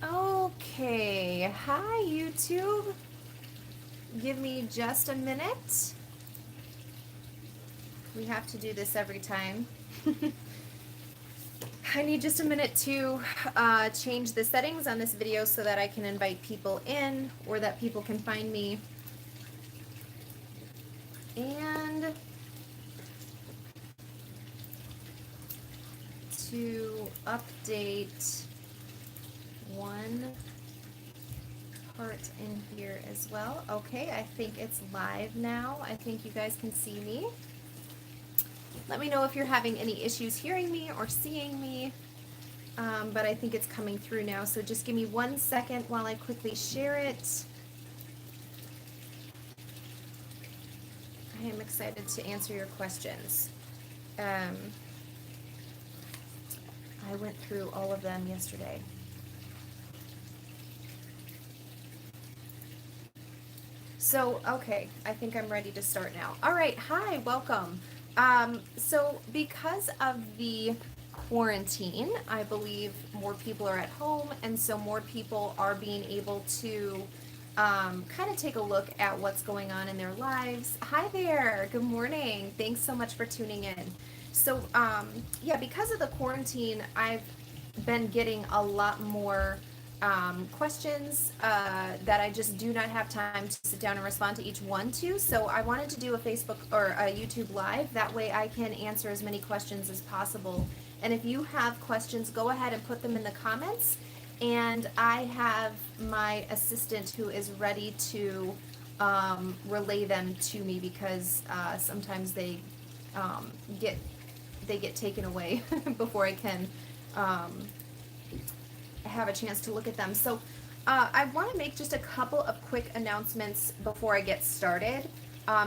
Okay, hi YouTube. Give me just a minute. We have to do this every time. I need just a minute to change the settings on this video so that I can invite people in or that people can find me. And to update one part in here as well. Okay, I think it's live now. I think you guys can see me. Let me know if you're having any issues hearing me or seeing me, but I think it's coming through now. So just give me 1 second while I quickly share it. I am excited to answer your questions. I went through all of them yesterday. So, okay, I think I'm ready to start now. All right, hi, welcome. So because of the quarantine, I believe more people are at home, and so more people are being able to kind of take a look at what's going on in their lives. Hi there, good morning. Thanks so much for tuning in. So, yeah, because of the quarantine, I've been getting a lot more questions that I just do not have time to sit down and respond to each one to. So I wanted to do a Facebook or a YouTube live. That way I can answer as many questions as possible. And if you have questions, go ahead and put them in the comments. And I have my assistant who is ready to relay them to me because sometimes they get taken away before I can have a chance to look at them. So I want to make just a couple of quick announcements before I get started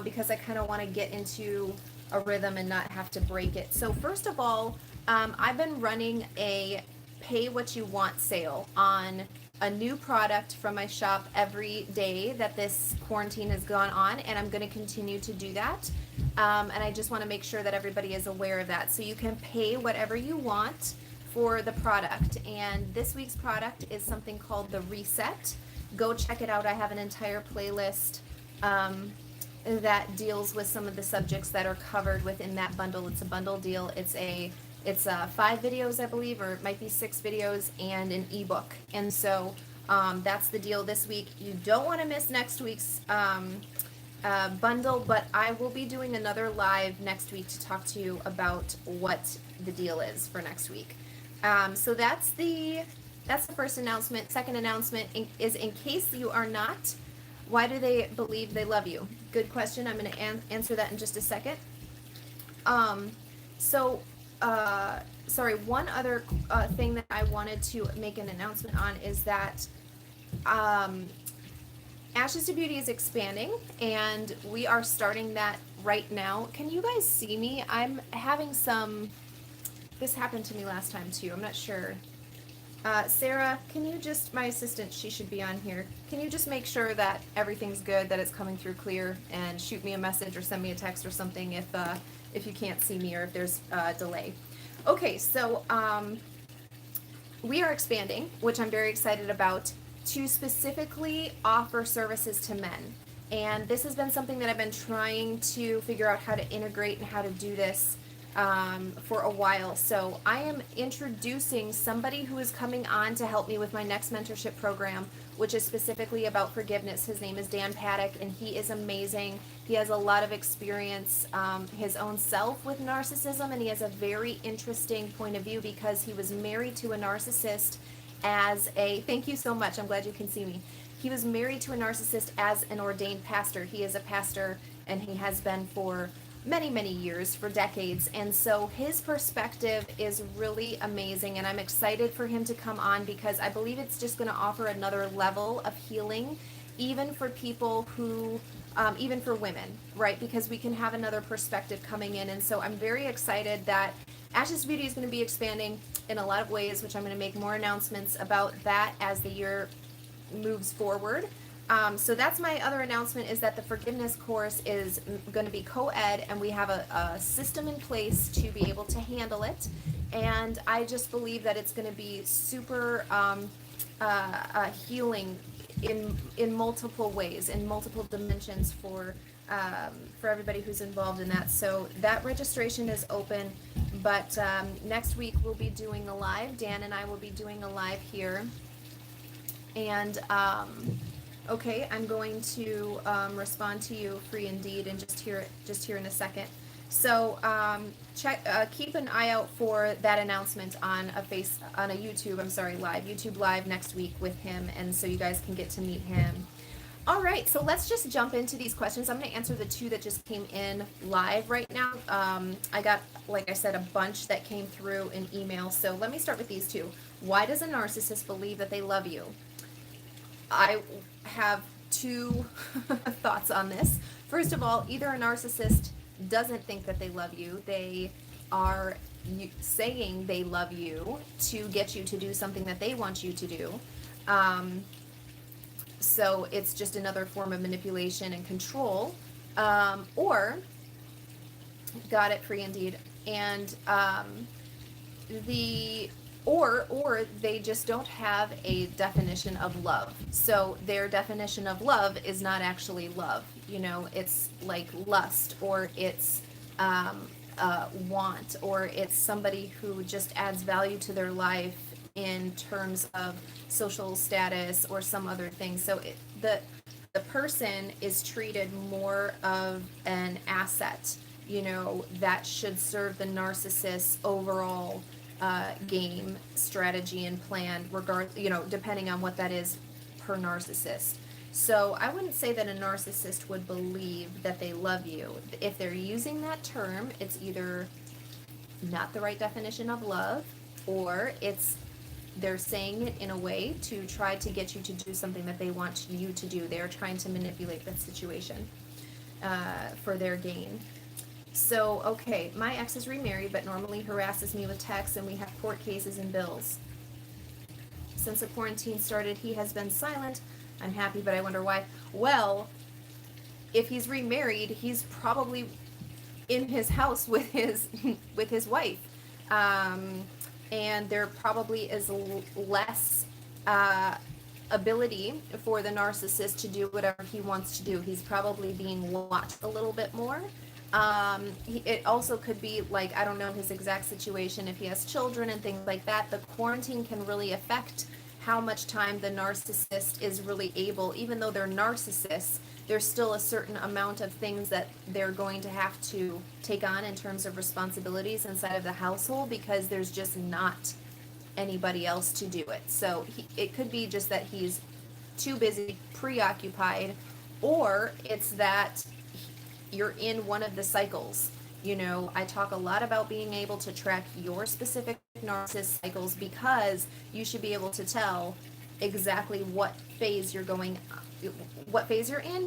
because I kind of want to get into a rhythm and not have to break it. So first of all, I've been running a pay what you want sale on a new product from my shop every day that this quarantine has gone on, and I'm going to continue to do that. And I just want to make sure that everybody is aware of that. So you can pay whatever you want for the product, and this week's product is something called the Reset. Go check it out. I have an entire playlist that deals with some of the subjects that are covered within that bundle. It's a bundle deal. It's 5 videos, I believe, or it might be 6 videos and an ebook. And so that's the deal this week. You don't want to miss next week's bundle, but I will be doing another live next week to talk to you about what the deal is for next week. So that's the first announcement. Second announcement is, in case you are not, why do they believe they love you? Good question. I'm going to answer that in just a second. Sorry, one other thing that I wanted to make an announcement on is that Ashes to Beauty is expanding, and we are starting that right now. Can you guys see me? I'm having some... This happened to me last time too. I'm not sure. Sarah, can you just, my assistant, she should be on here. Can you just make sure that everything's good, that it's coming through clear, and shoot me a message or send me a text or something if you can't see me or if there's a delay. Okay, so we are expanding, which I'm very excited about, to specifically offer services to men. And this has been something that I've been trying to figure out how to integrate and how to do this for a while. So I am introducing somebody who is coming on to help me with my next mentorship program, which is specifically about forgiveness. His name is Dan Paddock, and he is amazing. He has a lot of experience his own self with narcissism, and he has a very interesting point of view because he was married to a narcissist as a... Thank you so much. I'm glad you can see me. He was married to a narcissist as an ordained pastor. He is a pastor, and he has been for many years, for decades, and so his perspective is really amazing, and I'm excited for him to come on because I believe it's just going to offer another level of healing, even for people who even for women, right? Because we can have another perspective coming in, and so I'm very excited that Ashes to Beauty is going to be expanding in a lot of ways, which I'm going to make more announcements about that as the year moves forward. So that's my other announcement, is that the forgiveness course is going to be co-ed, and we have a system in place to be able to handle it. And I just believe that it's going to be super healing in multiple ways, in multiple dimensions for everybody who's involved in that. So that registration is open, but next week we'll be doing a live. Dan and I will be doing a live here. And okay, I'm going to respond to you, Free Indeed, and just here in a second. So keep an eye out for that announcement on a YouTube live next week with him, and so you guys can get to meet him. All right, so let's just jump into these questions. I'm going to answer the two that just came in live right now. I got, like I said, a bunch that came through in email. So let me start with these two. Why does a narcissist believe that they love you? I have two thoughts on this. First of all, either a narcissist doesn't think that they love you. They are saying they love you to get you to do something that they want you to do. So it's just another form of manipulation and control. Or, got it, Free Indeed. And or they just don't have a definition of love. So their definition of love is not actually love. You know, it's like lust, or it's want, or it's somebody who just adds value to their life in terms of social status or some other thing. So the person is treated more of an asset, you know, that should serve the narcissist's overall game, strategy, and plan, depending on what that is per narcissist. So I wouldn't say that a narcissist would believe that they love you. If they're using that term, it's either not the right definition of love, or they're saying it in a way to try to get you to do something that they want you to do. They're trying to manipulate that situation for their gain. So, okay, my ex is remarried, but normally harasses me with texts, and we have court cases and bills. Since the quarantine started, he has been silent. I'm happy, but I wonder why. Well, if he's remarried, he's probably in his house with his wife. And there probably is less ability for the narcissist to do whatever he wants to do. He's probably being watched a little bit more. It also could be, like, I don't know his exact situation, if he has children and things like that. The quarantine can really affect how much time the narcissist is really able, even though they're narcissists, there's still a certain amount of things that they're going to have to take on in terms of responsibilities inside of the household, because there's just not anybody else to do it. So it could be just that he's too busy, preoccupied, or it's that you're in one of the cycles. You know, I talk a lot about being able to track your specific narcissist cycles, because you should be able to tell exactly what phase you're in.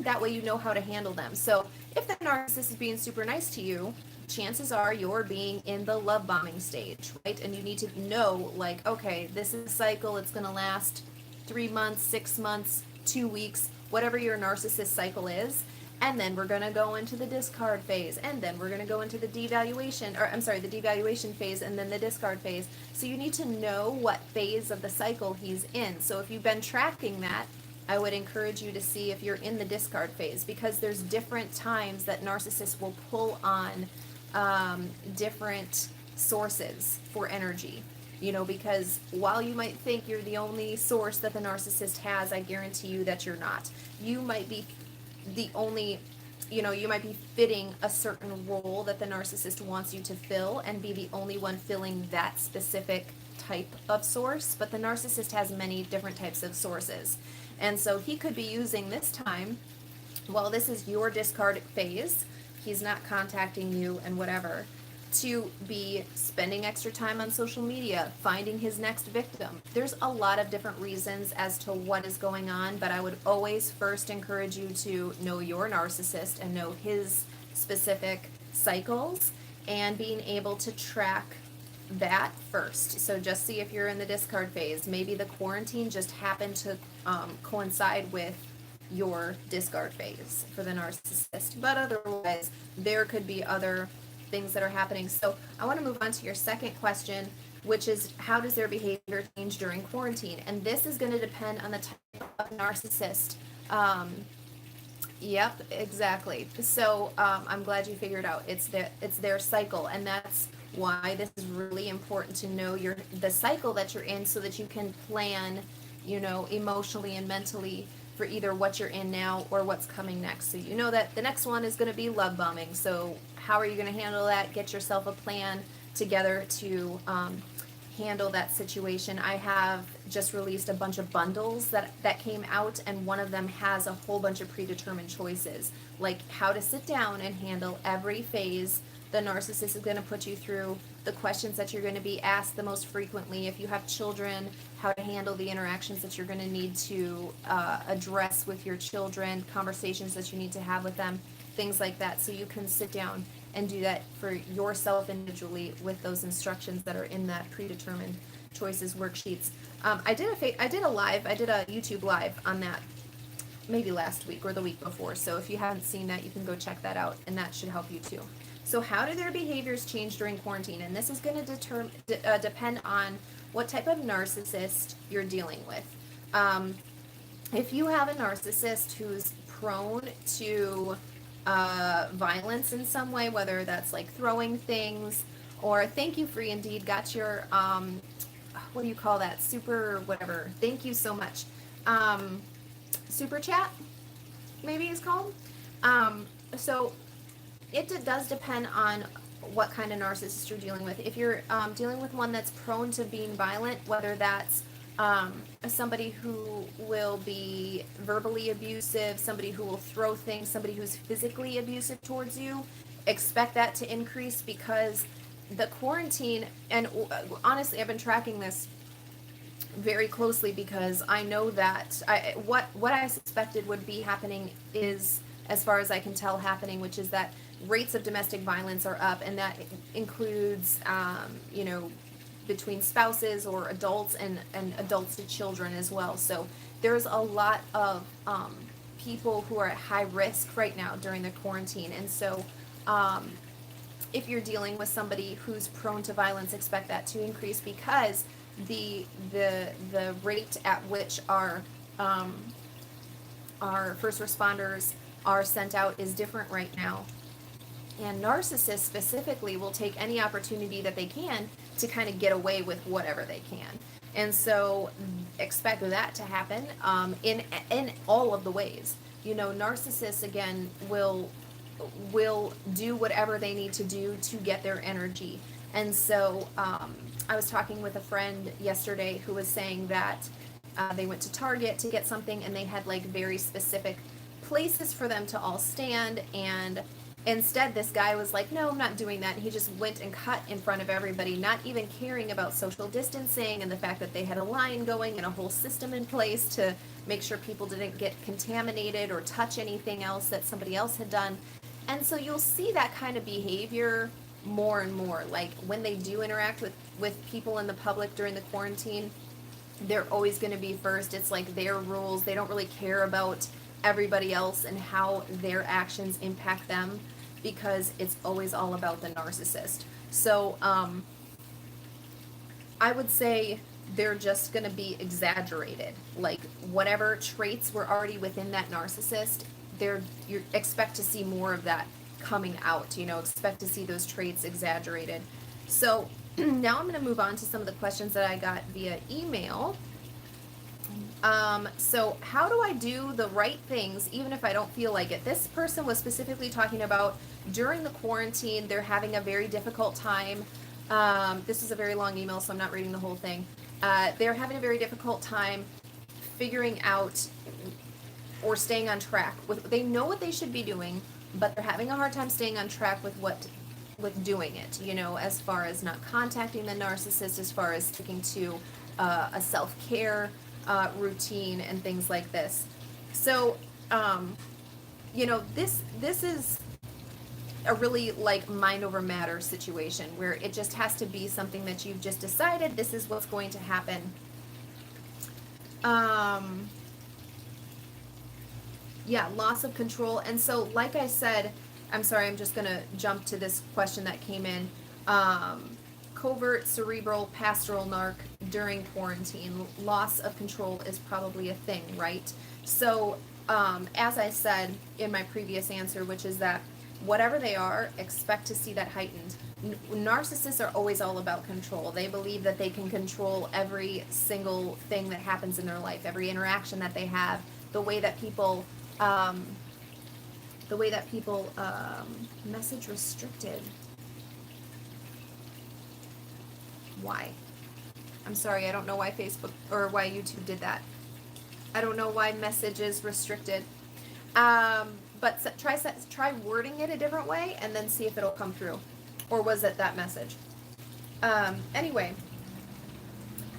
That way you know how to handle them. So if the narcissist is being super nice to you, chances are you're being in the love bombing stage, right? And you need to know, like, okay, this is a cycle. It's going to last 3 months, 6 months, 2 weeks, whatever your narcissist cycle is. And then we're going to go into the discard phase, and then we're going to go into the devaluation phase, and then the discard phase. So you need to know what phase of the cycle he's in. So if you've been tracking that, I would encourage you to see if you're in the discard phase, because there's different times that narcissists will pull on different sources for energy. You know, because while you might think you're the only source that the narcissist has, I guarantee you that you're not. You might be the only, you might be fitting a certain role that the narcissist wants you to fill, and be the only one filling that specific type of source. But the narcissist has many different types of sources. And so he could be using this time, while this is your discard phase, he's not contacting you and whatever, to be spending extra time on social media, finding his next victim. There's a lot of different reasons as to what is going on, but I would always first encourage you to know your narcissist and know his specific cycles, and being able to track that first. So just see if you're in the discard phase. Maybe the quarantine just happened to coincide with your discard phase for the narcissist, but otherwise there could be other things that are happening. So I want to move on to your second question. which is how does their behavior change during quarantine? And this is going to depend on the type of narcissist. Um, Yep, exactly. So I'm glad you figured out it's their cycle, and that's why this is really important to know the cycle that you're in, so that you can plan, emotionally and mentally for either what you're in now or what's coming next. So you know that the next one is going to be love bombing. So how are you going to handle that? Get yourself a plan together to handle that situation. I have just released a bunch of bundles that came out, and one of them has a whole bunch of predetermined choices, like how to sit down and handle every phase the narcissist is going to put you through, the questions that you're going to be asked the most frequently. If you have children, how to handle the interactions that you're going to need to address with your children, conversations that you need to have with them, things like that. So you can sit down and do that for yourself individually with those instructions that are in that predetermined choices worksheets. I did a YouTube live on that maybe last week or the week before. So if you haven't seen that, you can go check that out, and that should help you too. So how do their behaviors change during quarantine? And this is going to depend on what type of narcissist you're dealing with. If you have a narcissist who's prone to violence in some way, whether that's like throwing things, or thank you, Free Indeed, got your what do you call that, super whatever, thank you so much, super chat maybe it's called. So it does depend on what kind of narcissist you're dealing with. If you're dealing with one that's prone to being violent, whether that's somebody who will be verbally abusive, somebody who will throw things, somebody who's physically abusive towards you, expect that to increase, because the quarantine, and honestly, I've been tracking this very closely, because I know that what I suspected would be happening is, as far as I can tell, happening, which is that rates of domestic violence are up, and that includes, between spouses or adults and adults to children as well. So there's a lot of people who are at high risk right now during the quarantine. And so if you're dealing with somebody who's prone to violence, expect that to increase, because the rate at which our first responders are sent out is different right now. And narcissists specifically will take any opportunity that they can to kind of get away with whatever they can. And so expect that to happen in all of the ways. Narcissists, again, will do whatever they need to do to get their energy. And so I was talking with a friend yesterday who was saying that they went to Target to get something, and they had like very specific places for them to all stand, and instead this guy was like, no, I'm not doing that. And he just went and cut in front of everybody, not even caring about social distancing and the fact that they had a line going and a whole system in place to make sure people didn't get contaminated or touch anything else that somebody else had done. And so you'll see that kind of behavior more and more. Like when they do interact with people in the public during the quarantine, they're always going to be first. It's like their rules. They don't really care about everybody else and how their actions impact them, because it's always all about the narcissist. So I would say they're just going to be exaggerated. Like whatever traits were already within that narcissist, you expect to see more of that coming out. Expect to see those traits exaggerated. So now I'm going to move on to some of the questions that I got via email. So how do I do the right things even if I don't feel like it? This person was specifically talking about during the quarantine, they're having a very difficult time. This is a very long email, so I'm not reading the whole thing. They're having a very difficult time figuring out or staying on track with, they know what they should be doing, but they're having a hard time staying on track with doing it, as far as not contacting the narcissist, as far as sticking to a self-care routine and things like this. So, this is a really like mind over matter situation where it just has to be something that you've just decided this is what's going to happen. Yeah, loss of control. And so, like I said, I'm sorry, I'm just going to jump to this question that came in. covert, cerebral, pastoral narc during quarantine. Loss of control is probably a thing, right? So, as I said in my previous answer, which is that whatever they are, expect to see that heightened. Narcissists are always all about control. They believe that they can control every single thing that happens in their life, every interaction that they have, the way that people, message restricted. Why? I'm sorry, I don't know why Facebook or why YouTube did that. I don't know why message is restricted. But try wording it a different way and then see if it'll come through. Or was it that message? Anyway,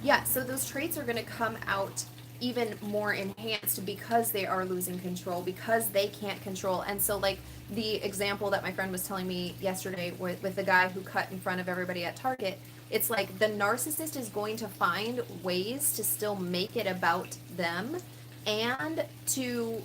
yeah, so those traits are going to come out even more enhanced because they are losing control, because they can't control. And so, like, the example that my friend was telling me yesterday with the guy who cut in front of everybody at Target, it's like the narcissist is going to find ways to still make it about them and to,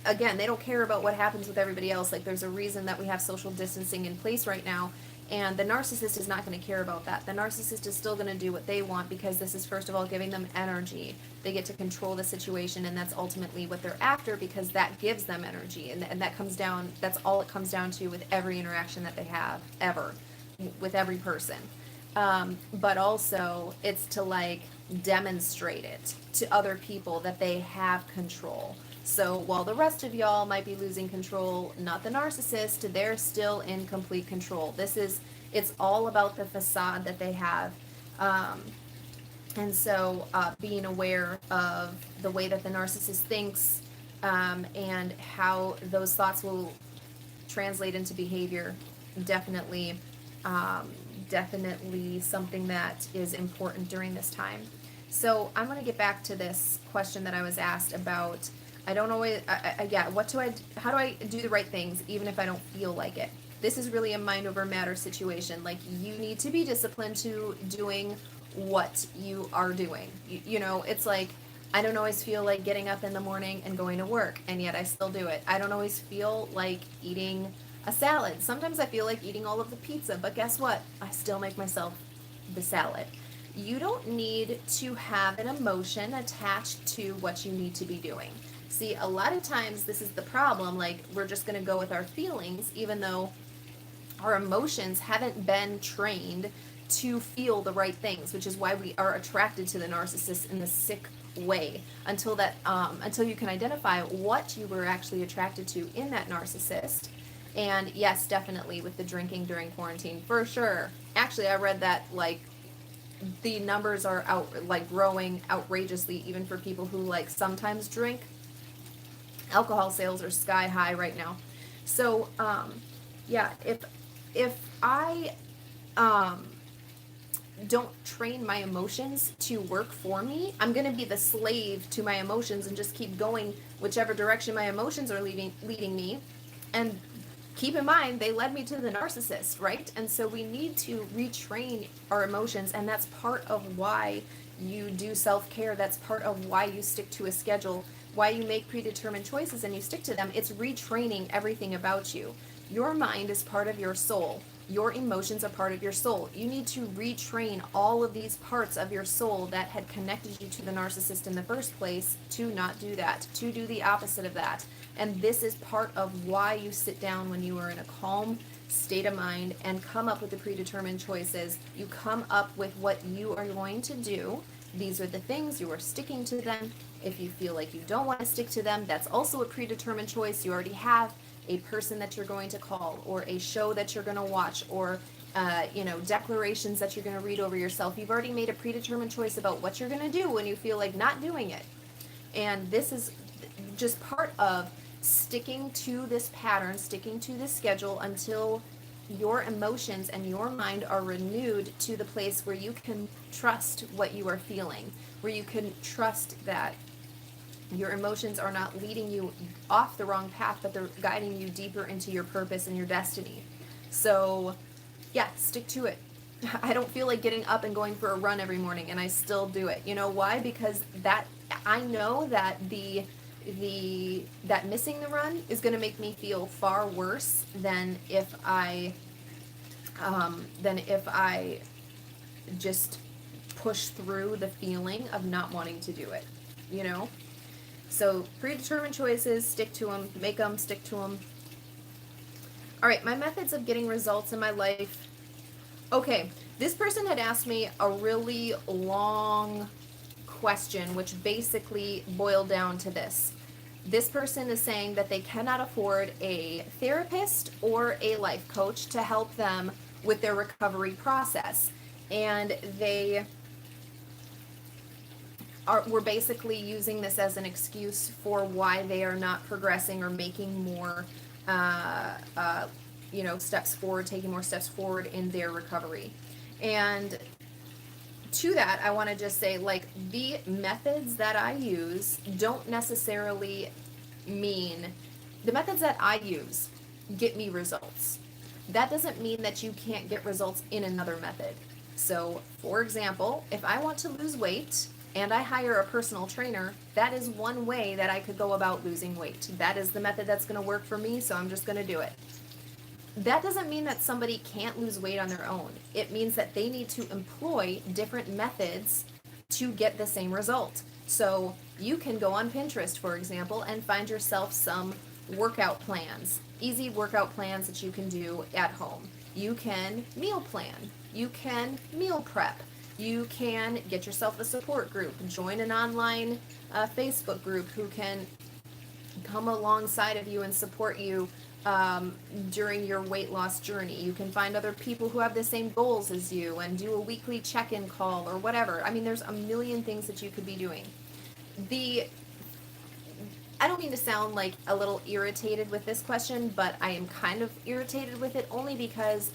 again, they don't care about what happens with everybody else. Like, there's a reason that we have social distancing in place right now, and the narcissist is not going to care about that. The narcissist is still going to do what they want because this is, first of all, giving them energy. They get to control the situation, and that's ultimately what they're after because that gives them energy, and that comes down, that's all it comes down to with every interaction that they have ever with every person. But also it's to, like, demonstrate it to other people that they have control. So while the rest of y'all might be losing control, not the narcissist, they're still in complete control. It's all about the facade that they have. And so being aware of the way that the narcissist thinks, and how those thoughts will translate into behavior, definitely something that is important during this time. So I'm going to get back to this question that I was asked about. I don't always, how do I do the right things even if I don't feel like it? This is really a mind over matter situation. Like, you need to be disciplined to doing what you are doing. You know, it's like, I don't always feel like getting up in the morning and going to work, and yet I still do it. I don't always feel like eating a salad. Sometimes I feel like eating all of the pizza, but guess what? I still make myself the salad. You don't need to have an emotion attached to what you need to be doing. See, a lot of times this is the problem, like, we're just going to go with our feelings, even though our emotions haven't been trained to feel the right things, which is why we are attracted to the narcissist in the sick way until you can identify what you were actually attracted to in that narcissist. And yes, definitely with the drinking during quarantine, for sure. Actually, I read that, like, the numbers are growing outrageously, even for people who, like, sometimes drink. Alcohol sales are sky high right now. So, yeah, if I don't train my emotions to work for me, I'm going to be the slave to my emotions and just keep going whichever direction my emotions are leading me. And keep in mind, they led me to the narcissist, right? And so we need to retrain our emotions, and that's part of why you do self-care. That's part of why you stick to a schedule, why you make predetermined choices and you stick to them. It's retraining everything about you. Your mind is part of your soul. Your emotions are part of your soul. You need to retrain all of these parts of your soul that had connected you to the narcissist in the first place to not do that, to do the opposite of that. And this is part of why you sit down when you are in a calm state of mind and come up with the predetermined choices. You come up with what you are going to do. These are the things, you are sticking to them. If you feel like you don't want to stick to them, that's also a predetermined choice. You already have a person that you're going to call, or a show that you're going to watch, or declarations that you're going to read over yourself. You've already made a predetermined choice about what you're going to do when you feel like not doing it. And this is just part of sticking to this pattern, sticking to this schedule until your emotions and your mind are renewed to the place where you can trust what you are feeling, where you can trust that your emotions are not leading you off the wrong path, but they're guiding you deeper into your purpose and your destiny. So, yeah, stick to it. I don't feel like getting up and going for a run every morning, and I still do it. You know why? Because I know that that missing the run is going to make me feel far worse than if I just push through the feeling of not wanting to do it, you know? So predetermined choices, stick to them, make them, stick to them. All right, my methods of getting results in my life. Okay, this person had asked me a really long question, which basically boiled down to this. This person is saying that they cannot afford a therapist or a life coach to help them with their recovery process. And we're basically using this as an excuse for why they are not progressing or making more steps forward, taking more steps forward in their recovery. And to that, I want to just say, like, the methods that I use don't necessarily mean the methods that I use get me results. That doesn't mean that you can't get results in another method. So, for example, if I want to lose weight and I hire a personal trainer, that is one way that I could go about losing weight. That is the method that's going to work for me, so I'm just going to do it. That doesn't mean that somebody can't lose weight on their own. It means that they need to employ different methods to get the same result. So you can go on Pinterest, for example, and find yourself some workout plans, easy workout plans that you can do at home. You can meal plan. You can meal prep. You can get yourself a support group, join an online Facebook group who can come alongside of you and support you during your weight loss journey. You can find other people who have the same goals as you and do a weekly check-in call or whatever. I mean, there's a million things that you could be doing. I don't mean to sound like a little irritated with this question, but I am kind of irritated with it only because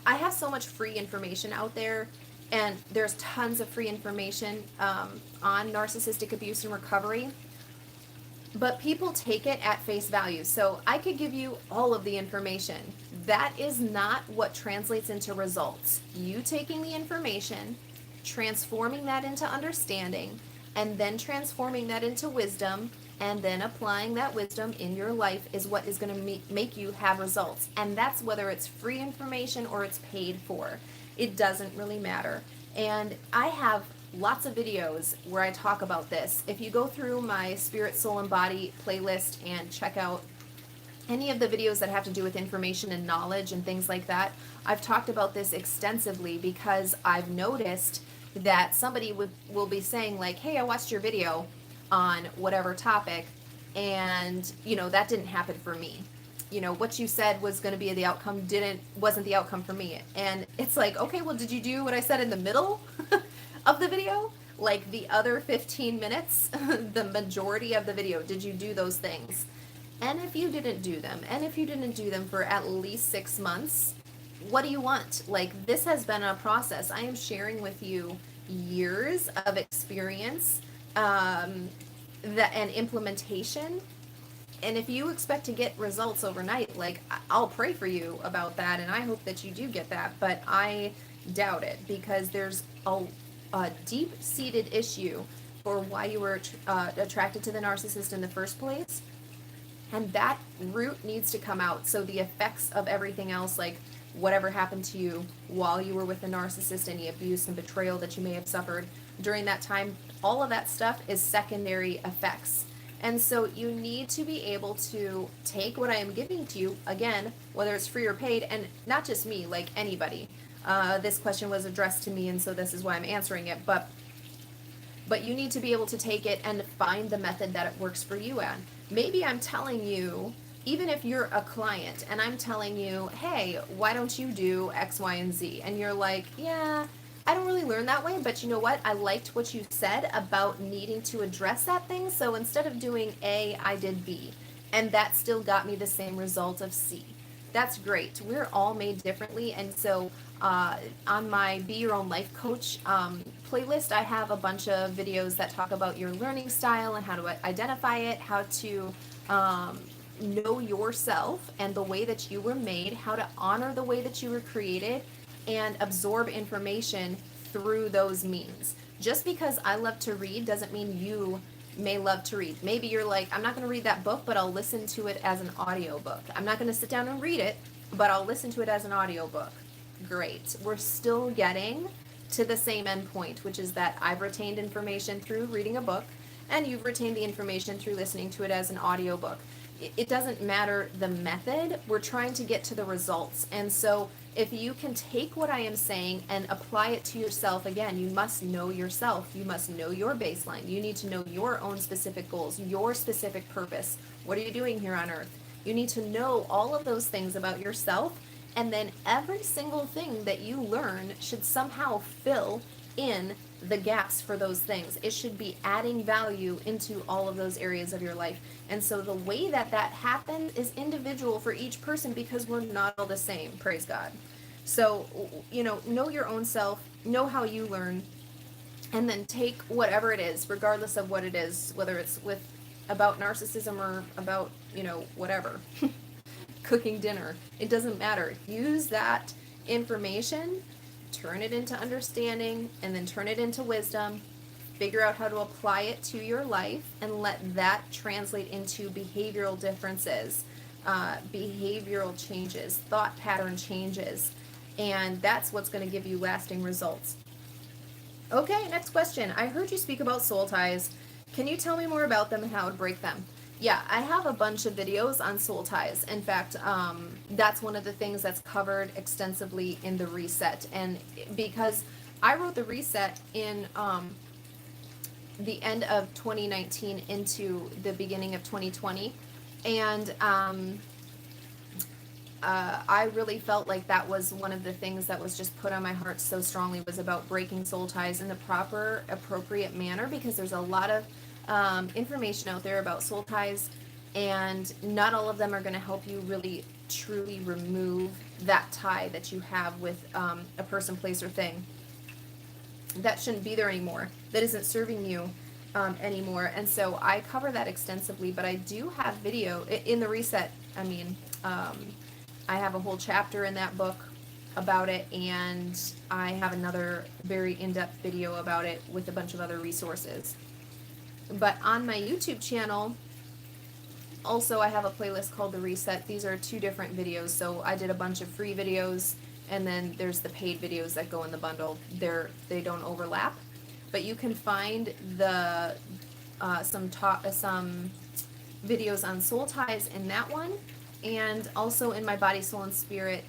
I have so much free information out there, and there's tons of free information on narcissistic abuse and recovery. But people take it at face value. So I could give you all of the information. That is not what translates into results. You taking the information, transforming that into understanding, and then transforming that into wisdom, and then applying that wisdom in your life is what is going to make you have results. And that's whether it's free information or it's paid for. It doesn't really matter. And I have lots of videos where I talk about this. If you go through my Spirit, Soul, and Body playlist and check out any of the videos that have to do with information and knowledge and things like that, I've talked about this extensively because I've noticed that somebody will be saying like, hey, I watched your video on whatever topic, and that didn't happen for me. What you said was going to be the outcome wasn't the outcome for me. And it's like, okay, well, did you do what I said in the middle of the video? Like the other 15 minutes, the majority of the video, did you do those things? And if you didn't do them, and if you didn't do them for at least 6 months, what do you want? Like, this has been a process. I am sharing with you years of experience and implementation. And if you expect to get results overnight, like, I'll pray for you about that, and I hope that you do get that, but I doubt it, because there's a deep-seated issue for why you were attracted to the narcissist in the first place, and that root needs to come out. So the effects of everything else, like whatever happened to you while you were with the narcissist, any abuse and betrayal that you may have suffered during that time, all of that stuff is secondary effects. And so you need to be able to take what I am giving to you, again, whether it's free or paid, and not just me, like anybody. This question was addressed to me, and so this is why I'm answering it. But you need to be able to take it and find the method that it works for you at. Maybe I'm telling you, even if you're a client, and I'm telling you, hey, why don't you do X, Y, and Z? And you're like, yeah, I don't really learn that way, but you know what? I liked what you said about needing to address that thing, so instead of doing A, I did B. And that still got me the same result of C. That's great. We're all made differently, and so on my Be Your Own Life Coach playlist, I have a bunch of videos that talk about your learning style and how to identify it, how to know yourself and the way that you were made, how to honor the way that you were created, and absorb information through those means. Just because I love to read doesn't mean you may love to read. Maybe you're like, I'm not going to read that book, but I'll listen to it as an audiobook. I'm not going to sit down and read it, but I'll listen to it as an audiobook. Great. We're still getting to the same endpoint, which is that I've retained information through reading a book, and you've retained the information through listening to it as an audiobook. It doesn't matter the method, we're trying to get to the results. And so if you can take what I am saying and apply it to yourself, again, you must know yourself. You must know your baseline. You need to know your own specific goals, your specific purpose. What are you doing here on earth? You need to know all of those things about yourself, and then every single thing that you learn should somehow fill in the gaps for those things. It should be adding value into all of those areas of your life. And so the way that that happens is individual for each person, because we're not all the same, praise God. So, know your own self, know how you learn, and then take whatever it is, regardless of what it is, whether it's about narcissism or about, whatever. Cooking dinner. It doesn't matter. Use that information, turn it into understanding, and then turn it into wisdom. Figure out how to apply it to your life, and let that translate into behavioral differences, behavioral changes, thought pattern changes, and that's what's going to give you lasting results. Okay, next question. I heard you speak about soul ties. Can you tell me more about them and how to break them? Yeah, I have a bunch of videos on soul ties. In fact, that's one of the things that's covered extensively in the reset. And because I wrote the reset in the end of 2019 into the beginning of 2020, and I really felt like that was one of the things that was just put on my heart so strongly, was about breaking soul ties in the proper, appropriate manner, because there's a lot of information out there about soul ties, and not all of them are going to help you really truly remove that tie that you have with a person, place, or thing that shouldn't be there anymore, that isn't serving you anymore. And so I cover that extensively, but I do have video in the reset. I have a whole chapter in that book about it, and I have another very in-depth video about it with a bunch of other resources. But on my YouTube channel, also I have a playlist called The Reset. These are two different videos. So I did a bunch of free videos, and then there's the paid videos that go in the bundle. They don't overlap. But you can find the some videos on soul ties in that one, and also in my Body, Soul, and Spirit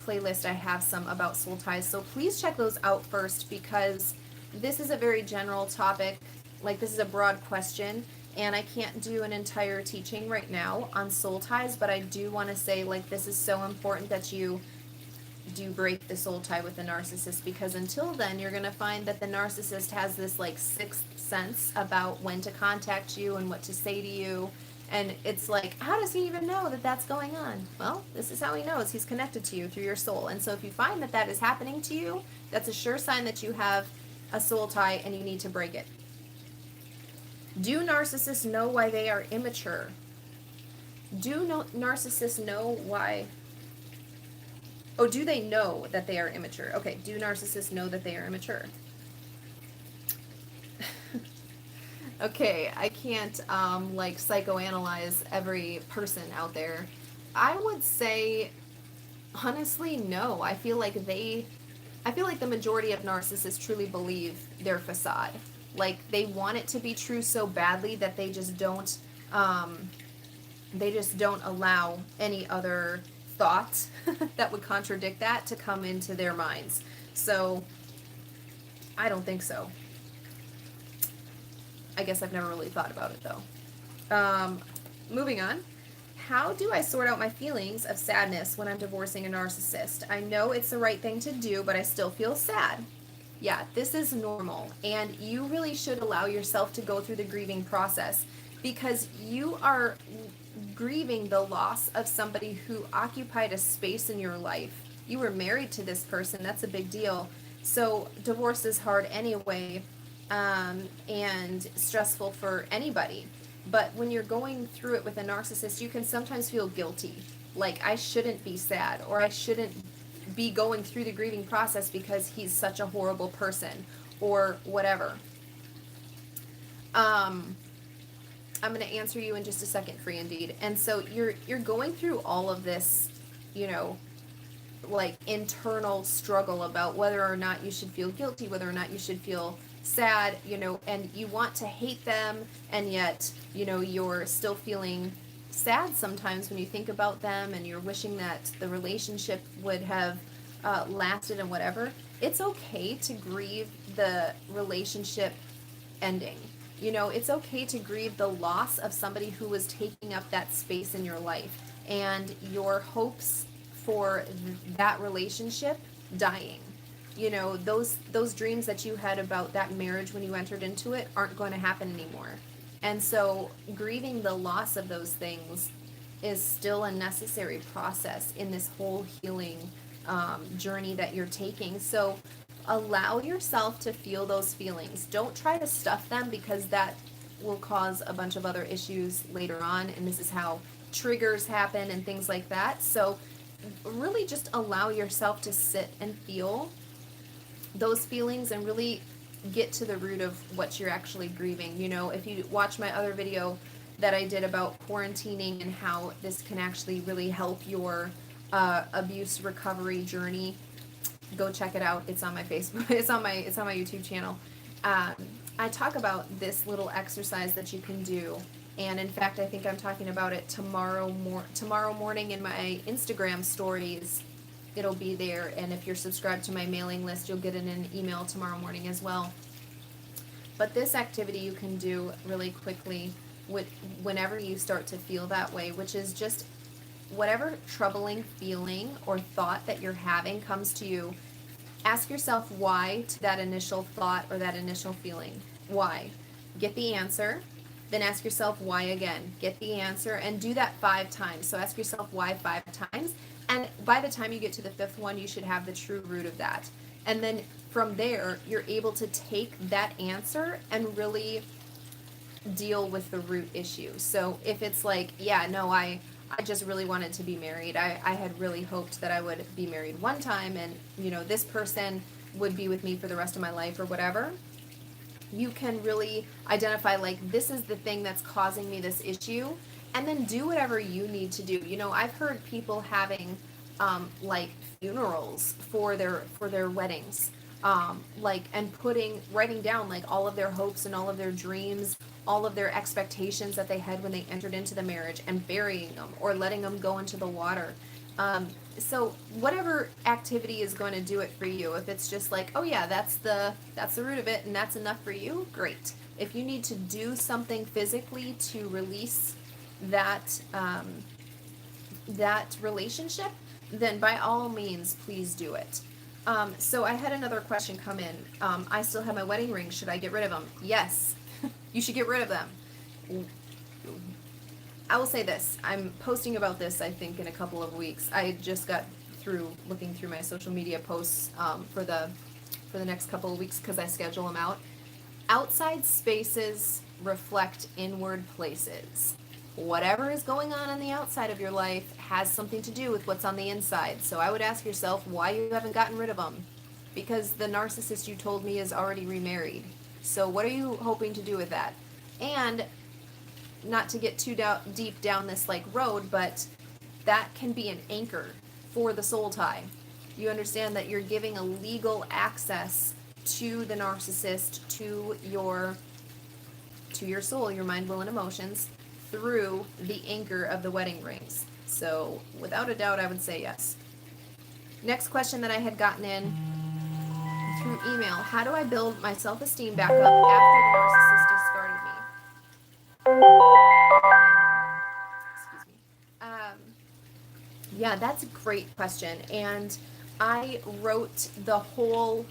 playlist I have some about soul ties. So please check those out first, because this is a very general topic. Like, this is a broad question, and I can't do an entire teaching right now on soul ties, but I do want to say, like, this is so important that you do break the soul tie with the narcissist, because until then you're going to find that the narcissist has this like sixth sense about when to contact you and what to say to you, and it's like, how does he even know that that's going on? Well, this is how he knows. He's connected to you through your soul. And so if you find that that is happening to you, that's a sure sign that you have a soul tie and you need to break it. Do narcissists know why they are immature? Do narcissists know why? Oh, do they know that they are immature? Okay, do narcissists know that they are immature? Okay, I can't like psychoanalyze every person out there. I would say, honestly, no. I feel like the majority of narcissists truly believe their facade. Like, they want it to be true so badly that they just don't allow any other thought that would contradict that to come into their minds. So I don't think so. I guess I've never really thought about it though. Moving on. How do I sort out my feelings of sadness when I'm divorcing a narcissist? I know it's the right thing to do, but I still feel sad. Yeah, this is normal, and you really should allow yourself to go through the grieving process, because you are grieving the loss of somebody who occupied a space in your life. You were married to this person. That's a big deal. So divorce is hard anyway, and stressful for anybody. But when you're going through it with a narcissist, you can sometimes feel guilty. Like, I shouldn't be sad, or I shouldn't be going through the grieving process because he's such a horrible person, or whatever. I'm going to answer you in just a second, Free Indeed. And so you're going through all of this, like internal struggle about whether or not you should feel guilty, whether or not you should feel sad, and you want to hate them, and yet, you're still feeling sad sometimes when you think about them, and you're wishing that the relationship would have lasted and whatever. It's okay to grieve the relationship ending. It's okay to grieve the loss of somebody who was taking up that space in your life, and your hopes for that relationship dying. Those dreams that you had about that marriage when you entered into it aren't going to happen anymore. And so grieving the loss of those things is still a necessary process in this whole healing journey that you're taking. So allow yourself to feel those feelings. Don't try to stuff them, because that will cause a bunch of other issues later on, and this is how triggers happen and things like that. So really just allow yourself to sit and feel those feelings and really get to the root of what you're actually grieving. If you watch my other video that I did about quarantining and how this can actually really help your abuse recovery journey, go check it out. It's on my Facebook. It's on my YouTube channel. I talk about this little exercise that you can do, and in fact, I think I'm talking about it tomorrow morning in my Instagram stories. It'll be there, and if you're subscribed to my mailing list, you'll get it in an email tomorrow morning as well. But this activity you can do really quickly whenever you start to feel that way, which is just whatever troubling feeling or thought that you're having comes to you. Ask yourself why to that initial thought or that initial feeling. Why? Get the answer. Then ask yourself why again. Get the answer, and do that 5 times. So ask yourself why 5 times. And by the time you get to the 5th one, you should have the true root of that. And then from there, you're able to take that answer and really deal with the root issue. So if it's like, yeah, no, I just really wanted to be married. I had really hoped that I would be married one time, and, this person would be with me for the rest of my life or whatever. You can really identify, like, this is the thing that's causing me this issue, and then do whatever you need to do. I've heard people having like funerals for their weddings, and writing down like all of their hopes and all of their dreams, all of their expectations that they had when they entered into the marriage, and burying them or letting them go into the water. So whatever activity is going to do it for you. If it's just like, oh yeah, that's the root of it, and that's enough for you, great. If you need to do something physically to release that relationship, then by all means, please do it. So I had another question come in. I still have my wedding ring. Should I get rid of them? Yes, you should get rid of them. I will say this. I'm posting about this, I think, in a couple of weeks. I just got through looking through my social media posts for the next couple of weeks, because I schedule them out. Outside spaces reflect inward places. Whatever is going on the outside of your life has something to do with what's on the inside. So I would ask yourself why you haven't gotten rid of them. Because the narcissist you told me is already remarried. So what are you hoping to do with that? And not to get too deep down this like road, but that can be an anchor for the soul tie. You understand that you're giving a legal access to the narcissist, to your soul, your mind, will, and emotions, through the anchor of the wedding rings. So without a doubt, I would say yes. Next question that I had gotten in through email: how do I build my self-esteem back up after the narcissist discarded me? Excuse me. Yeah, that's a great question. And I wrote the whole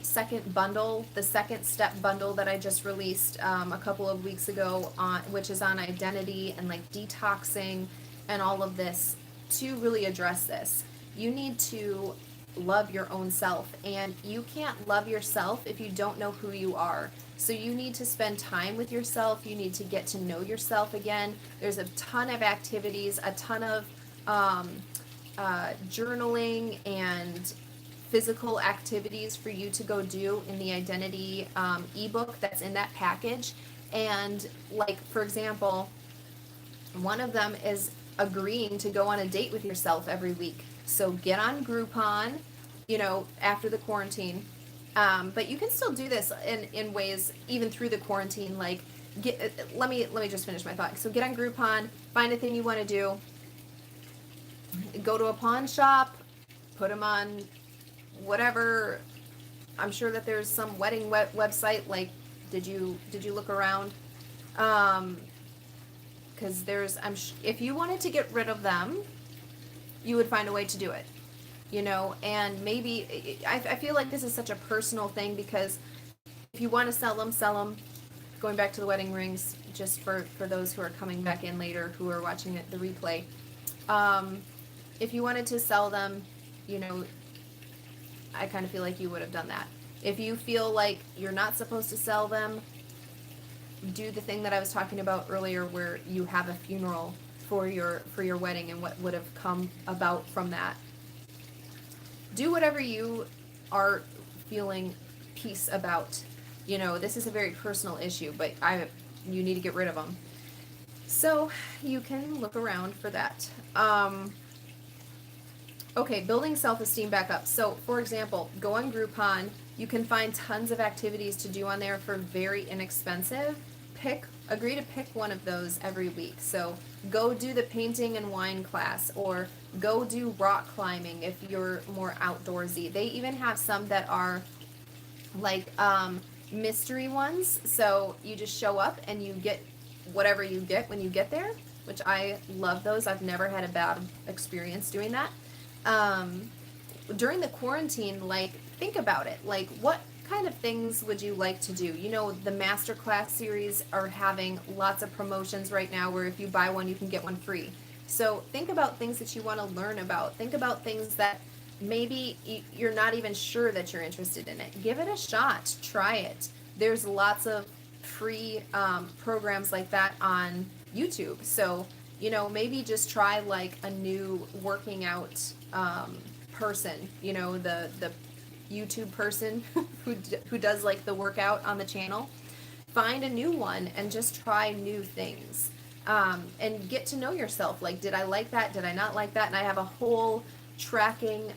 second bundle, the second step bundle that I just released a couple of weeks ago, which is on identity and like detoxing and all of this, to really address this. You need to love your own self, and you can't love yourself if you don't know who you are. So you need to spend time with yourself. You need to get to know yourself again. There's a ton of activities, a ton of journaling and physical activities for you to go do in the identity ebook that's in that package. And like, for example, one of them is agreeing to go on a date with yourself every week. So get on Groupon, after the quarantine. But you can still do this in ways even through the quarantine. Like, let me just finish my thought. So get on Groupon, find a thing you want to do, go to a pawn shop, put them on whatever. I'm sure that there's some wedding website. Like, did you look around? Because if you wanted to get rid of them, you would find a way to do it. And maybe I feel like this is such a personal thing, because if you want to sell them. Going back to the wedding rings, just for those who are coming back in later, who are watching the replay, if you wanted to sell them, I kind of feel like you would have done that. If you feel like you're not supposed to sell them, do the thing that I was talking about earlier, where you have a funeral for your wedding and what would have come about from that. Do whatever you are feeling peace about. This is a very personal issue, but you need to get rid of them. So you can look around for that. Okay, building self-esteem back up. So, for example, go on Groupon. You can find tons of activities to do on there for very inexpensive. Agree to pick one of those every week. So go do the painting and wine class, or go do rock climbing if you're more outdoorsy. They even have some that are like mystery ones. So you just show up and you get whatever you get when you get there, which I love those. I've never had a bad experience doing that. During the quarantine, like, think about it. Like, what kind of things would you like to do? The masterclass series are having lots of promotions right now, where if you buy one, you can get one free. So think about things that you want to learn about. Think about things that maybe you're not even sure that you're interested in it. Give it a shot. Try it. There's lots of free programs like that on YouTube. So, maybe just try like a new working out person, the YouTube person who does like the workout on the channel. Find a new one and just try new things, and get to know yourself. Like, did I like that? Did I not like that? And I have a whole tracking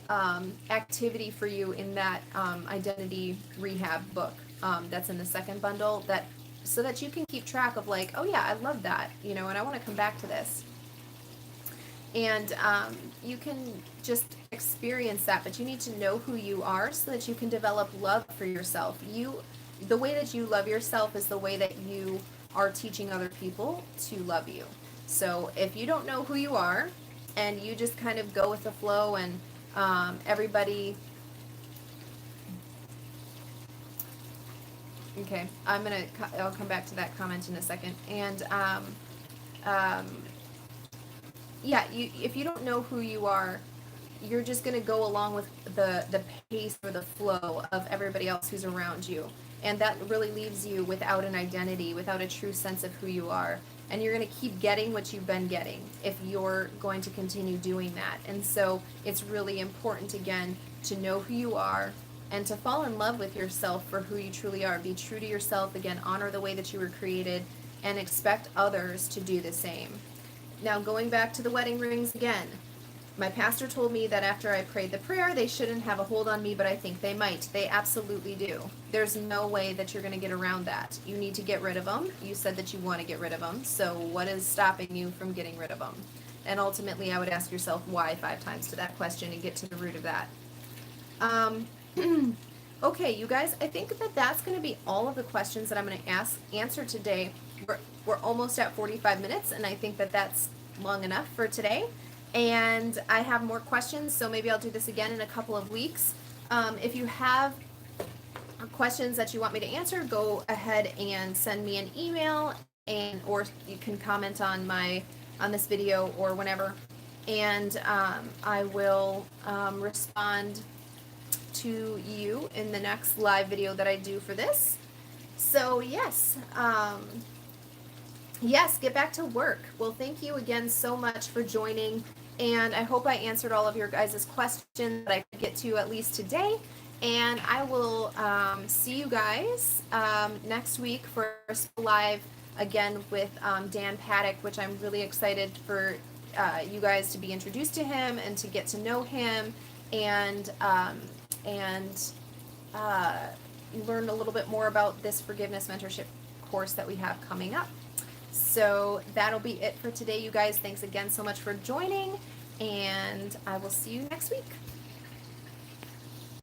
activity for you in that identity rehab book that's in the second bundle, so that you can keep track of, like, oh yeah, I love that, and I want to come back to this. And you can just experience that, but you need to know who you are so that you can develop love for yourself. The way that you love yourself is the way that you are teaching other people to love you. So if you don't know who you are, and you just kind of go with the flow, and everybody... Okay, I'll come back to that comment in a second. And yeah, if you don't know who you are, you're just going to go along with the pace or the flow of everybody else who's around you. And that really leaves you without an identity, without a true sense of who you are. And you're going to keep getting what you've been getting if you're going to continue doing that. And so it's really important, again, to know who you are and to fall in love with yourself for who you truly are. Be true to yourself. Again, honor the way that you were created, and expect others to do the same. Now, going back to the wedding rings again, my pastor told me that after I prayed the prayer, they shouldn't have a hold on me, but I think they might. They absolutely do. There's no way that you're going to get around that. You need to get rid of them. You said that you want to get rid of them. So what is stopping you from getting rid of them? And ultimately, I would ask yourself why 5 times to that question and get to the root of that. Okay, you guys, I think that that's going to be all of the questions that I'm going to answer today. We're almost at 45 minutes, and I think that that's long enough for today. And I have more questions, so maybe I'll do this again in a couple of weeks. If you have questions that you want me to answer, go ahead and send me an email, or you can comment on this video or whenever, and I will respond to you in the next live video that I do for this. So yes, get back to work. Well, thank you again so much for joining, and I hope I answered all of your guys' questions that I could get to at least today. And I will see you guys next week for a live again with Dan Paddock, which I'm really excited for you guys to be introduced to him and to get to know him, and learn a little bit more about this forgiveness mentorship course that we have coming up. So that'll be it for today, you guys. Thanks again so much for joining, and I will see you next week.